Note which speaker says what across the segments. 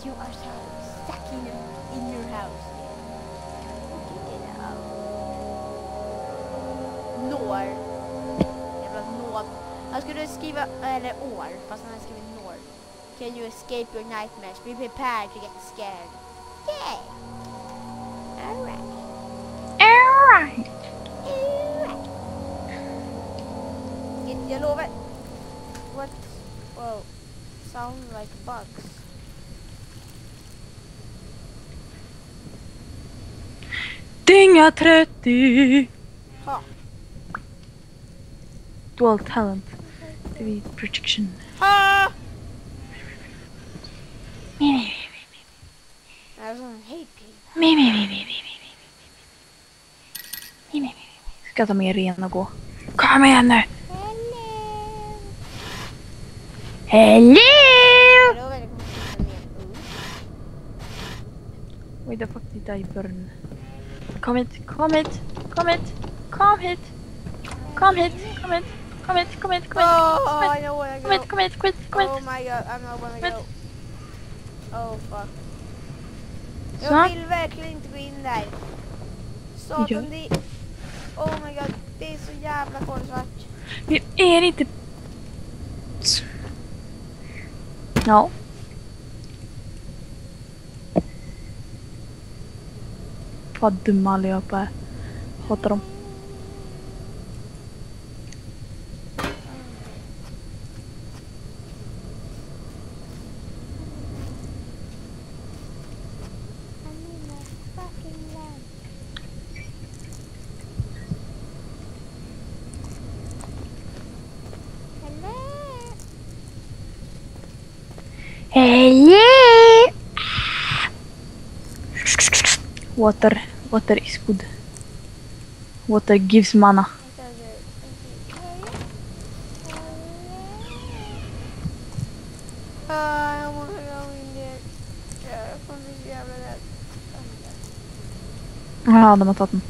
Speaker 1: you are so stuck in your house. Når. Jävla nåd. Han skulle skriva, eller år, fast han skriver når. Can you escape your nightmares? Be prepared to get scared. Yay! Alright. Jag lovar. What? Whoa. Sound like bugs.
Speaker 2: Dynga 30!
Speaker 1: Ha.
Speaker 2: Dual talent. TV protection.
Speaker 1: Ha! That's on hate game.
Speaker 2: Ska ta mer ren och gå. Kom igen nu! Hello! Why the fuck did I burn? Come hit! Come hit! Come hit! Come hit! Come hit! Come hit! Come hit! Come hit! Come hit!
Speaker 1: Oh, I know where I go.
Speaker 2: Come hit! Come hit! Quit! Quit!
Speaker 1: Oh my god, I know where I go. Oh fuck.
Speaker 2: Så.
Speaker 1: Jag vill verkligen inte gå in där. Satan, det... Oh my god, det är så jävla kolsvart.
Speaker 2: Vi är inte... Ja. Vad dumma allihopa är. Hatar dem. Hello! Water is good. Water gives mana.
Speaker 1: I wanna go in there. Jag kommer bli så jävla rädd.
Speaker 2: Ja, de har tagit den.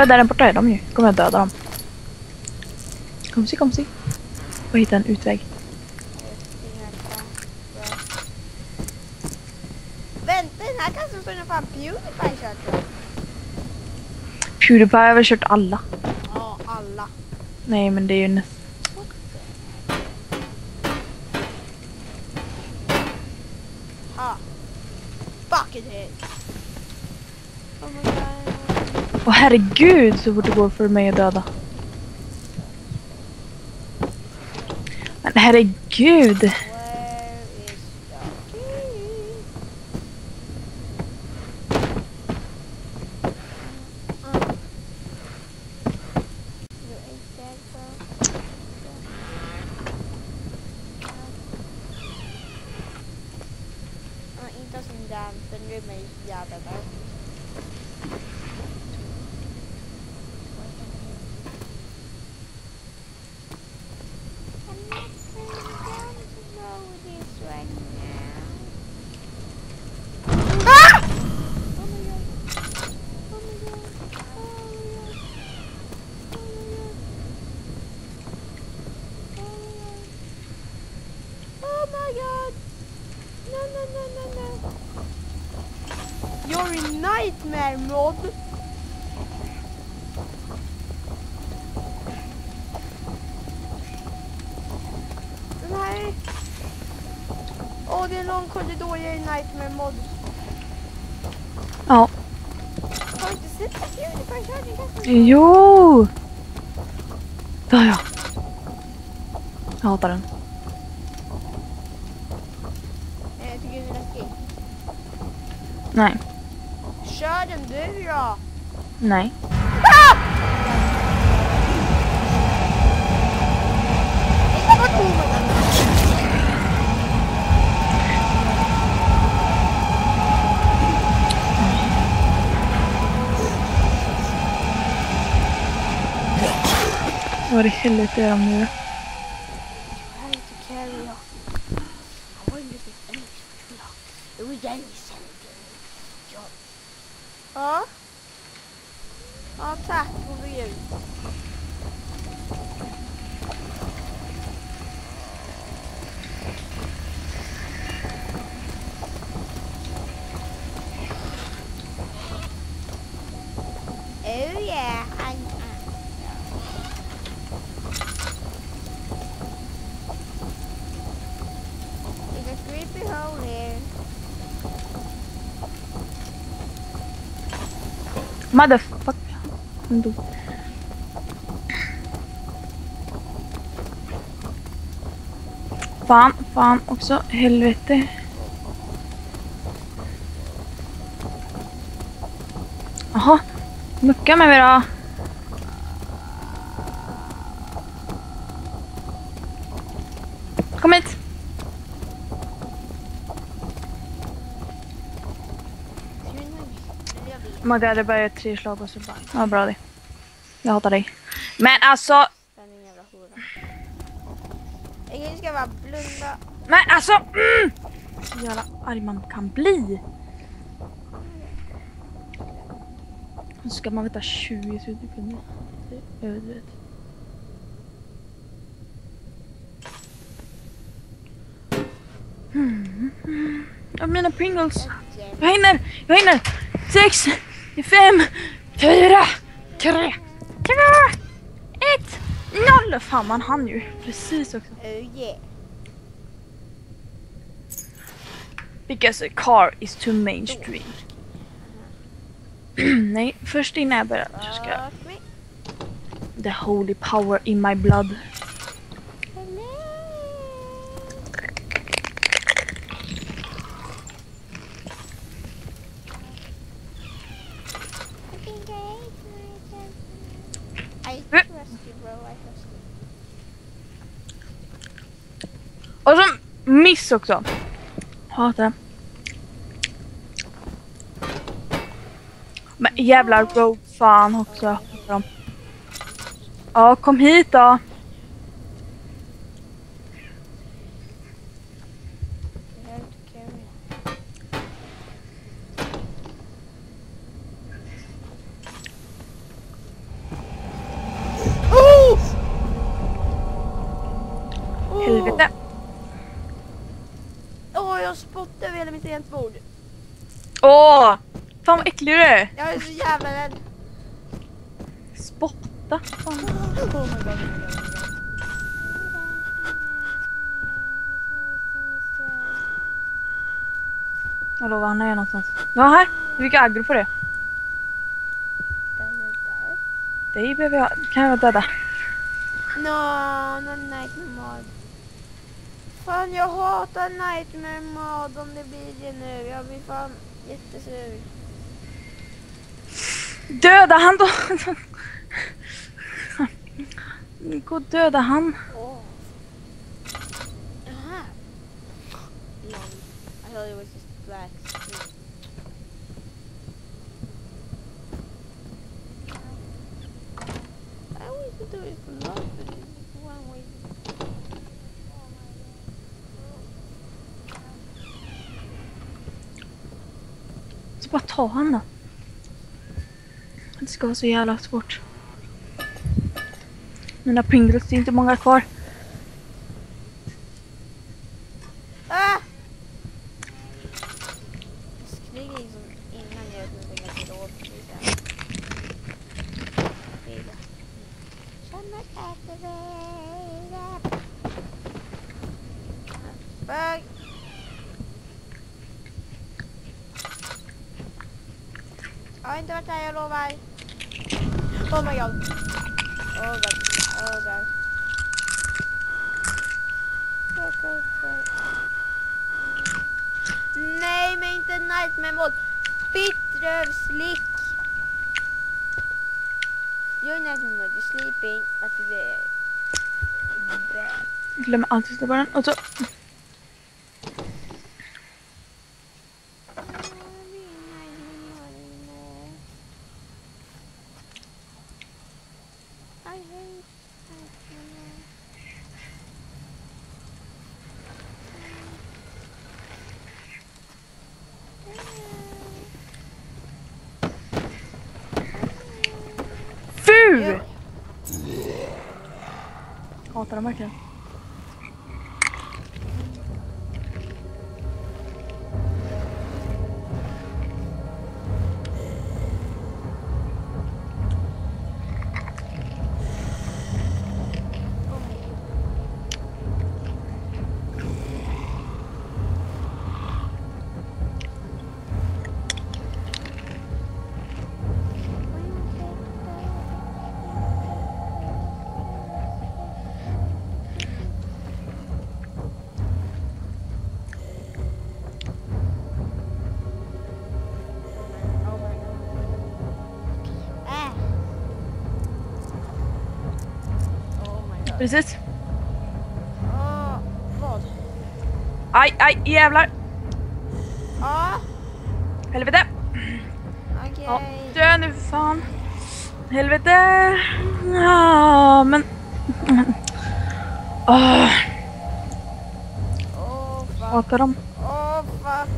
Speaker 2: Där borta är de ju. Kommer jag döda dem. Kom se. Och hitta en utväg.
Speaker 1: Vänta, den här kassan står det fan PewDiePie kört.
Speaker 2: PewDiePie har väl kört alla.
Speaker 1: Ja, alla.
Speaker 2: Nej, men det är ju nästan...
Speaker 1: Ha. Buckethead. Oh my god.
Speaker 2: Åh herregud, så fort det går för mig att döda. Men herregud.
Speaker 1: Where is the key? You ate that, bro. Inte sin damn, för nu är mig jävla där. You're in nightmare mode. Den här... Åh, det är en lång korridor, jag är i nightmare mode.
Speaker 2: Ja.
Speaker 1: Har du inte sett att PewDiePie kör din kassan?
Speaker 2: Jo! Där ja. Jag hatar den.
Speaker 1: Jag tycker det är läskigt.
Speaker 2: Nej.
Speaker 1: Kör den du då!
Speaker 2: Nej.
Speaker 1: Ah! Inte bort honom!
Speaker 2: Vad i helvete är de nu?
Speaker 1: Ja, tack gode gud. Oh yeah, There's a creepy hole here.
Speaker 2: Motherfucker. Han dog. Fan också. Helvete. Jaha. Mucka med mig då. Kom hit. Oh my god, det börjar 3 slag och så bara. Ja, bra det. Jag hatar dig. Men alltså.
Speaker 1: Den är en jävla hora. Ingen ska bara blunda.
Speaker 2: Men alltså. Så jävla arg man kan bli. Så ska man veta 20 sekunder. Det är överdrivet. Och mina Pringles. Jag hinner. 6, 5, 4, 3, 2, 1, 0. Fan, man hann ju. Precis också.
Speaker 1: Oh yeah.
Speaker 2: Because a car is too mainstream. Nej, först innan jag börjar så ska jag... The holy power in my blood. Och så miss också. Hatar det. Men jävla road fan också. Ja, kom hit då. Helvete.
Speaker 1: Jag spottar över hela mitt tangentbord.
Speaker 2: Åh! Fan vad äcklig du är.
Speaker 1: Jag är så jävla rädd.
Speaker 2: Spotta. Fan.
Speaker 1: Oh my god.
Speaker 2: Jag lovar, han är någonstans. Ja, här. Du fick aggro på det. Dig behöver jag... Kan jag döda?
Speaker 1: No, Nightmare Mod. Fan, jag hatar Nightmare Mod om det blir det nu. Jag blir fan jättesur.
Speaker 2: Döda han då! Gå och döda han.
Speaker 1: Jaha. I thought it was just black screen. I always do it for love, but it's one way.
Speaker 2: Så bara ta han då. Det ska vara så jävla svårt. Mina Pringles är inte många kvar.
Speaker 1: Ah! Jag skriker liksom innan jag vet någonting att det låter lite. Bög! Jag har inte varit där, jag lovar. Oh my god. Oh god. Oh god. Nej, men inte Nightmare Mod. Spittrövslick. Jag är Nightmare Mod. You're sleeping. Alltså det är...
Speaker 2: Jag glömmer alltid släppa den. Och så... Hatar dem verkligen. Precis.
Speaker 1: Vad?
Speaker 2: Aj, jävlar. Helvete.
Speaker 1: Okej.
Speaker 2: Ja, dö nu för fan. Helvete. Ja, men...
Speaker 1: Fuck.
Speaker 2: Hatar dem.
Speaker 1: Fuck.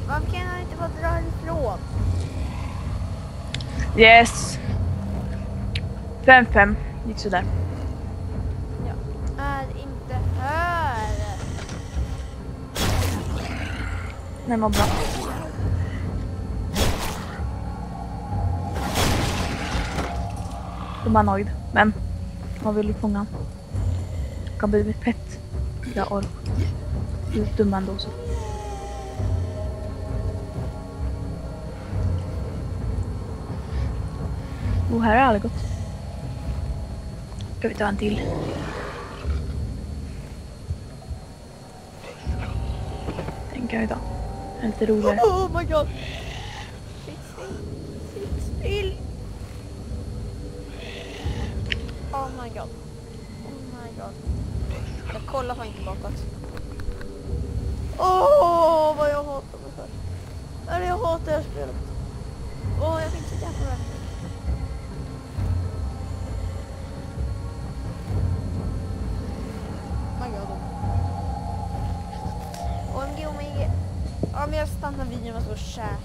Speaker 1: Varför kan han inte bara dra ifrån?
Speaker 2: Yes. 5-5. Gick sådär.
Speaker 1: Ja. Är inte här.
Speaker 2: Nej, vad bra. De är nöjd. Men vad vill du fånga? Kan bli mitt pet. Jag orkar. Du är dum ändå så. Här är aldrig gott. Ska vi ta en till? Den kan vi ta. Den är lite roligare.
Speaker 1: Oh my god. Sitt still. Oh my god. Jag kollar fan inte bakåt. Vad jag hatar mig för. Eller jag hatar det här spelet. Jag fick sitta här på det. OMG. Ja, men jag stannar videon och så käka.